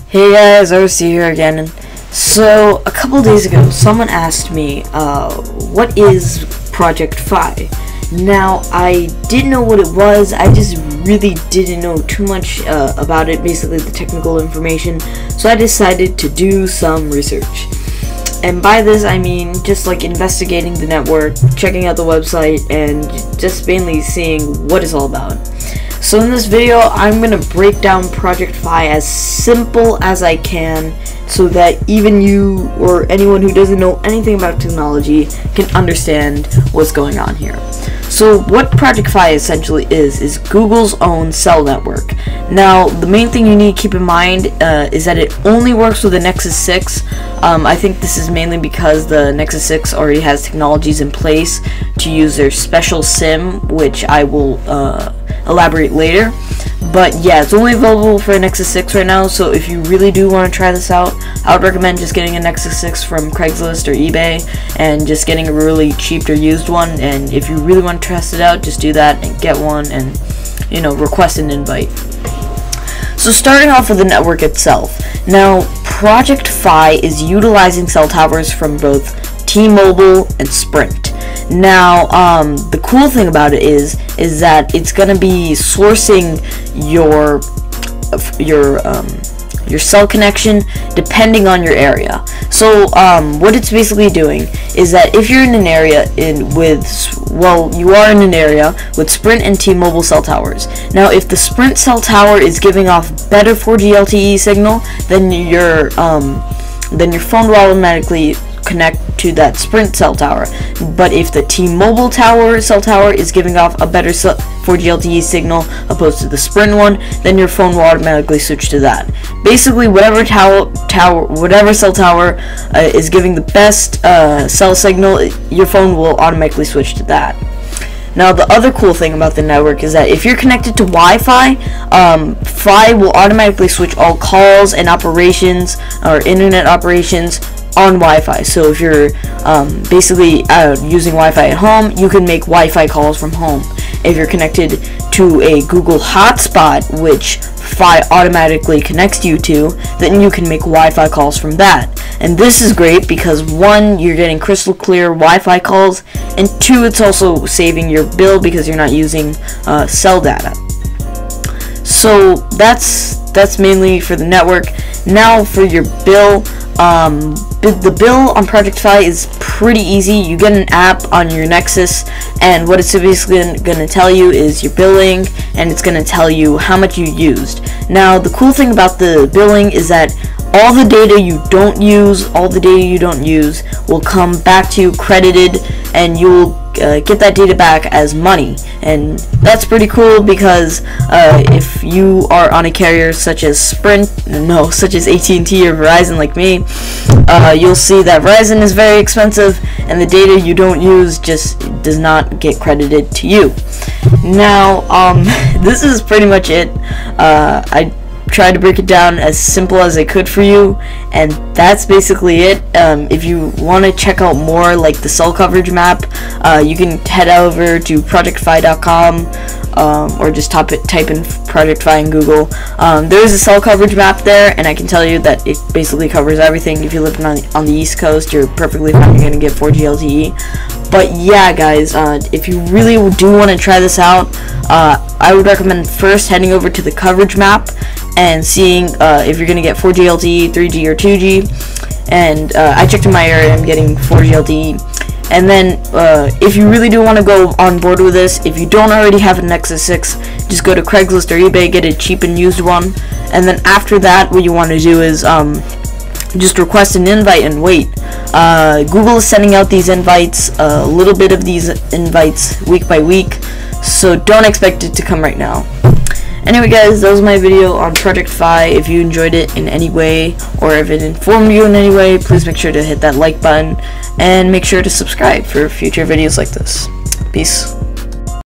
Hey guys, RC here again. And so, a couple days ago, someone asked me, what is Project Fi? Now, I didn't know what it was. I just really didn't know too much about it, basically the technical information. So I decided to do some research. And by this, I mean just like investigating the network, checking out the website, and just mainly seeing what it's all about. So in this video, I'm going to break down Project Fi as simple as I can so that even you or anyone who doesn't know anything about technology can understand what's going on here. So what Project Fi essentially is Google's own cell network. Now, the main thing you need to keep in mind is that it only works with the Nexus 6. I think this is mainly because the Nexus 6 already has technologies in place to use their special SIM, which I will elaborate later. But yeah, it's only available for Nexus 6 right now, so if you really do want to try this out, I would recommend just getting a Nexus 6 from Craigslist or eBay and just getting a really cheap or used one. And if you really want to test it out, just do that and get one and, you know, request an invite. So starting off with the network itself. Now, Project Fi is utilizing cell towers from both T-Mobile and Sprint. Now, the cool thing about it is that it's gonna be sourcing your cell connection depending on your area. So, what it's basically doing is that if you're in an area you are in an area with Sprint and T-Mobile cell towers. Now, if the Sprint cell tower is giving off better 4G LTE signal, then your phone will automatically connect to that Sprint cell tower. But if the T-Mobile cell tower is giving off a better 4G LTE signal opposed to the Sprint one, then your phone will automatically switch to that. Basically, whatever cell tower is giving the best cell signal, your phone will automatically switch to that. Now, the other cool thing about the network is that if you're connected to Wi-Fi, Fi will automatically switch all calls and operations or internet operations on Wi-Fi. So if you're basically using Wi-Fi at home, you can make Wi-Fi calls from home. If you're connected to a Google hotspot, which Fi automatically connects you to, then you can make Wi-Fi calls from that. And this is great because 1, you're getting crystal clear Wi-Fi calls, and 2, it's also saving your bill because you're not using cell data. So that's mainly for the network. Now for your bill. The bill on Project Fi is pretty easy. You get an app on your Nexus, and what it's basically going to tell you is your billing, and it's going to tell you how much you used. Now, the cool thing about the billing is that all the data you don't use will come back to you credited, and you'll get that data back as money. And that's pretty cool because if you are on a carrier such as AT&T or Verizon like me, you'll see that Verizon is very expensive and the data you don't use just does not get credited to you. Now, this is pretty much it. I tried to break it down as simple as I could for you, and that's basically it. If you want to check out more like the cell coverage map, you can head over to projectfi.com or just type in Project Fi in Google. There is a cell coverage map there, and I can tell you that it basically covers everything. If you live on the East Coast, you're perfectly fine. You're going to get 4G LTE. But yeah, guys, if you really do want to try this out, I would recommend first heading over to the coverage map and seeing if you're going to get 4G LTE, 3G, or 2G. And I checked in my area, I'm getting 4G LTE. And then if you really do want to go on board with this, if you don't already have a Nexus 6, just go to Craigslist or eBay, get a cheap and used one. And then after that, what you want to do is just request an invite and wait. Google is sending out these invites, a little bit of these invites week by week, so don't expect it to come right now. Anyway, guys, that was my video on Project Fi. If you enjoyed it in any way, or if it informed you in any way, please make sure to hit that like button, and make sure to subscribe for future videos like this. Peace.